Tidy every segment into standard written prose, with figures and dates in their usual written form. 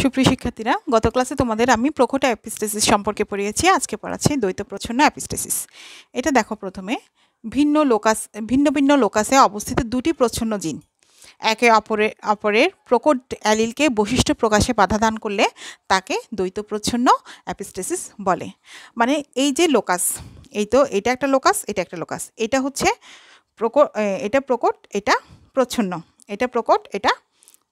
সুপ্রিয় শিক্ষার্থীরা, গত ক্লাসে তোমাদের আমি প্রকট অ্যাপিস্টেসিস সম্পর্কে পড়িয়েছি। আজকে পড়াচ্ছি দ্বৈত প্রচ্ছন্ন অ্যাপিস্টেসিস। এটা দেখো, প্রথমে ভিন্ন ভিন্ন লোকাসে অবস্থিত দুটি প্রচ্ছন্ন জিন একে অপরের প্রকট অ্যালিলকে বৈশিষ্ট্য প্রকাশে বাধা দান করলে তাকে দ্বৈত প্রচ্ছন্ন অ্যাপিস্টেসিস বলে। মানে এই যে লোকাস, এটা একটা লোকাস, এটা একটা লোকাস, এটা হচ্ছে এটা প্রকট, এটা প্রচ্ছন্ন, এটা প্রকট, এটা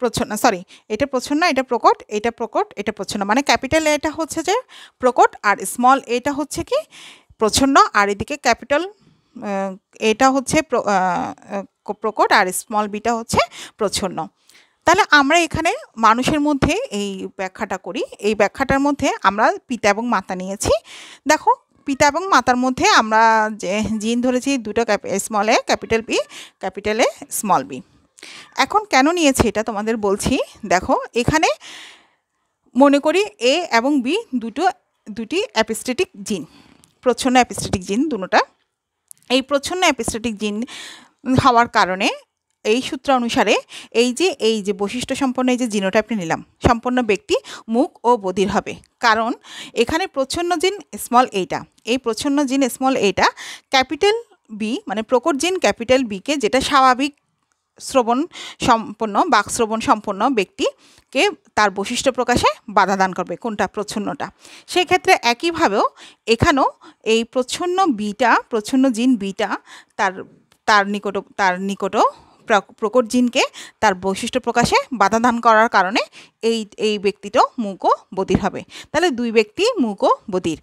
প্রচ্ছন্ন, সরি, এটা প্রচ্ছন্ন, এটা প্রকট, এটা প্রকট, এটা প্রচ্ছন্ন। মানে ক্যাপিটাল এটা হচ্ছে যে প্রকট, আর স্মল এটা হচ্ছে কি প্রচ্ছন্ন, আর এদিকে ক্যাপিটাল এটা হচ্ছে প্রকট, আর স্মল বিটা হচ্ছে প্রচ্ছন্ন। তাহলে আমরা এখানে মানুষের মধ্যে এই ব্যাখ্যাটা করি। এই ব্যাখ্যাটার মধ্যে আমরা পিতা এবং মাতা নিয়েছি। দেখো, পিতা এবং মাতার মধ্যে আমরা যে জিন ধরেছি দুটো, small A capital B, capital A small B. এখন কেন নিয়েছি এটা তোমাদের বলছি। দেখো, এখানে মনে করি এ এবং বি দুটি অ্যাপিস্টেটিক জিন, প্রচ্ছন্ন অ্যাপিস্টেটিক জিন দুটোটা। এই প্রচ্ছন্ন অ্যাপিস্টেটিক জিন হওয়ার কারণে এই সূত্র অনুসারে এই যে বৈশিষ্ট্য সম্পন্ন এই যে জিনোটাইপটা নিলাম, সম্পন্ন ব্যক্তি মুখ ও বধির হবে। কারণ এখানে প্রচ্ছন্ন জিন স্মল এইটা, এই প্রচ্ছন্ন জিন স্মল এইটা ক্যাপিটাল বি মানে প্রকট জিন ক্যাপিটাল বিকে, যেটা স্বাভাবিক শ্রবণ সম্পন্ন বাক শ্রবণ সম্পন্ন ব্যক্তিকে তার বৈশিষ্ট্য প্রকাশে বাধা দান করবে, কোনটা প্রচ্ছন্নটা। সেক্ষেত্রে একইভাবেও এখানেও এই প্রচ্ছন্ন জিন বিটা তার নিকট প্রকট জিনকে তার বৈশিষ্ট্য প্রকাশে বাধা দান করার কারণে এই ব্যক্তিটাও মূক ও বধির হবে। তাহলে দুই ব্যক্তি মূক ও বধির,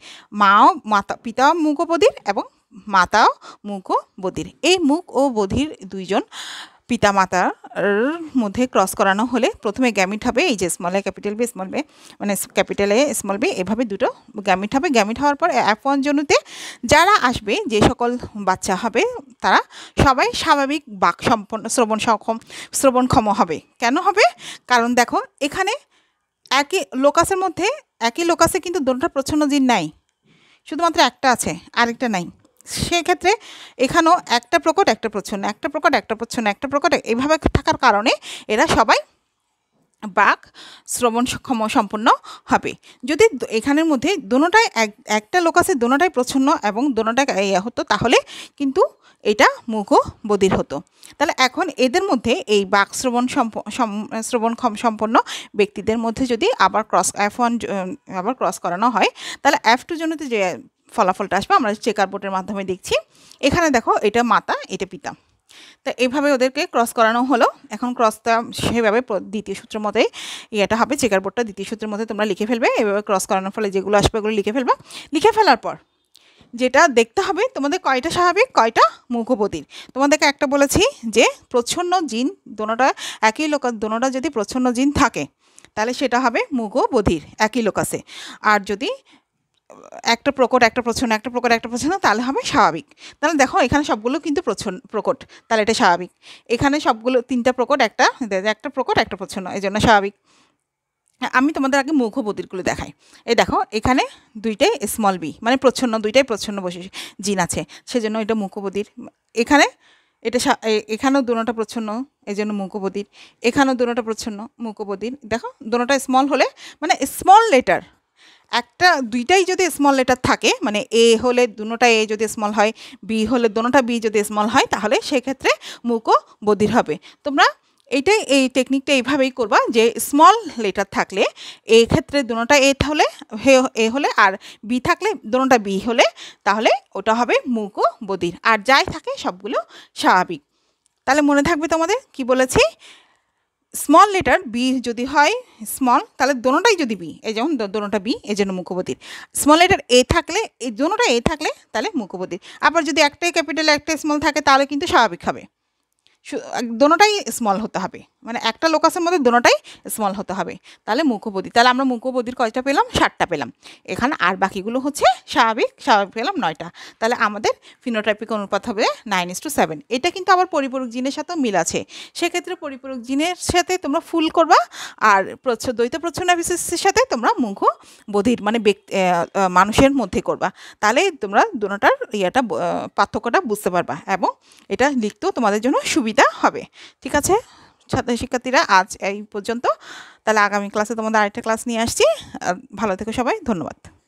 পিতাও মূক ও বধির এবং মাতাও মূক ও বধির। এই মূক ও বধির দুইজন পিতামাতার মধ্যে ক্রস করানো হলে প্রথমে গ্যামিট হবে, এই যে small A capital B small B, মানে ক্যাপিটাল এ স্মল বি, এভাবে দুটো গ্যামিট হবে। গ্যামিট হওয়ার পর F1 জনুতে যারা আসবে, যে সকল বাচ্চা হবে, তারা সবাই স্বাভাবিক বাক সম্পন্ন শ্রবণক্ষম হবে। কেন হবে? কারণ দেখো, এখানে একই লোকাসে কিন্তু দুটো প্রচ্ছন্ন জিন নাই, শুধুমাত্র একটা আছে, আরেকটা নাই। সেক্ষেত্রে এখানেও একটা প্রকট একটা প্রচ্ছন্ন, একটা প্রকট একটা প্রচ্ছন্ন, একটা প্রকট, এইভাবে থাকার কারণে এরা সবাই বাক শ্রবণ সম্পন্ন হবে। যদি এখানের মধ্যে দুটোটাই একটা লোকাসে দুটোটাই প্রচ্ছন্ন এবং দুটোটাই হতো, তাহলে কিন্তু এটা মূক ও বধির হতো। তাহলে এখন এদের মধ্যে এই বাক শ্রবণ সম্পন্ন ব্যক্তিদের মধ্যে যদি আবার F1 আবার ক্রস করানো হয়, তাহলে F2 জন্যতে যে ফলাফলটা আসবে আমরা চেকার বোর্ডের মাধ্যমে দেখছি। এখানে দেখো, এটা মাতা, এটা পিতা। তা এইভাবে ওদেরকে ক্রস করানো হলো। এখন ক্রসটা সেভাবে দ্বিতীয় সূত্র মতে এটা হবে, চেকার বোর্ডটা দ্বিতীয় সূত্রের মধ্যে তোমরা লিখে ফেলবে। এভাবে ক্রস করানোর ফলে যেগুলো আসবে ওগুলো লিখে ফেলবে। লিখে ফেলার পর যেটা দেখতে হবে তোমাদের, কয়টা স্বাভাবিক কয়টা মূক ও বধির। তোমাদেরকে একটা বলেছি যে প্রচ্ছন্ন জিন দুটোটা একই দুটোটা যদি প্রচ্ছন্ন জিন থাকে, তাহলে সেটা হবে মূক ও বধির একই লোকাসে। আর যদি একটা প্রকট একটা প্রচ্ছন্ন, একটা প্রকট একটা প্রচ্ছন্ন, তাহলে হবে স্বাভাবিক। তাহলে দেখো, এখানে সবগুলো কিন্তু প্রকট, তাহলে এটা স্বাভাবিক। এখানে সবগুলো তিনটা প্রকট, একটা প্রকট একটা প্রচ্ছন্ন, এই জন্য স্বাভাবিক। আমি তোমাদের আগে মূক ও বধিরগুলো দেখাই। এই দেখো, এখানে দুইটাই স্মল বি মানে প্রচ্ছন্ন, দুইটাই প্রচ্ছন্ন জিন আছে, সেজন্য এটা মূক ও বধির। এখানে এখানেও দুটোটা প্রচ্ছন্ন, এই জন্য মূক ও বধির। এখানেও দুটোটা প্রচ্ছন্ন, মূক ও বধির। দেখো, দুটোটা স্মল হলে মানে স্মল লেটার, দুইটাই যদি স্মল লেটার থাকে, মানে এ হলে দুটোটা এ যদি স্মল হয়, বি হলে দুটোটা বি যদি স্মল হয়, তাহলে সেক্ষেত্রে মূক ও বধির হবে। তোমরা এই টেকনিকটা এইভাবেই করবা, যে স্মল লেটার থাকলে এই ক্ষেত্রে দুটোটা এ হলে আর বি থাকলে দুটোটা বি হলে, তাহলে ওটা হবে মূক ও বধির। আর যাই থাকে সবগুলো স্বাভাবিক। তাহলে মনে থাকবে তোমাদের কি বলেছি, স্মল লেটার বি যদি হয় স্মল, তাহলে দোনোটাই যদি বি, এই যেমন দোনোটা বি, এই জন্য মূক ও বধির। স্মল লেটার এ থাকলে, এই দোনোটা এ থাকলে তাহলে মূক ও বধির। আবার যদি একটাই ক্যাপিটাল একটা স্মল থাকে, তাহলে কিন্তু স্বাভাবিক হবে। দোনোটাই স্মল হতে হবে, মানে একটা লোকাসের মধ্যে দোনোটাই স্মল হতে হবে, তাহলে মূক ও বধির। তাহলে আমরা মূক ও বধির কয়টা পেলাম? 7টা পেলাম। এখানে আর বাকিগুলো হচ্ছে স্বাভাবিক পেলাম 9টা। তাহলে আমাদের ফিনোটাইপিক অনুপাত হবে 9:7। এটা কিন্তু আবার পরিপূরক জিনের সাথেও মিল আছে। সেক্ষেত্রে পরিপূরক জিনের সাথে তোমরা ফুল করবা, আর দ্বৈত প্রচ্ছন্ন অ্যাপিস্টেসিসের সাথে তোমরা মূক ও বধির মানে মানুষের মধ্যে করবা। তাহলে তোমরা দুটোটার পার্থক্যটা বুঝতে পারবা এবং এটা লিখতেও তোমাদের জন্য সুবিধা হবে। ঠিক আছে, শিক্ষার্থীরা আজ এই পর্যন্ত। তাহলে আগামী ক্লাসে তোমাদের আরেকটা ক্লাস নিয়ে আসছি। ভালো থেকো সবাই, ধন্যবাদ।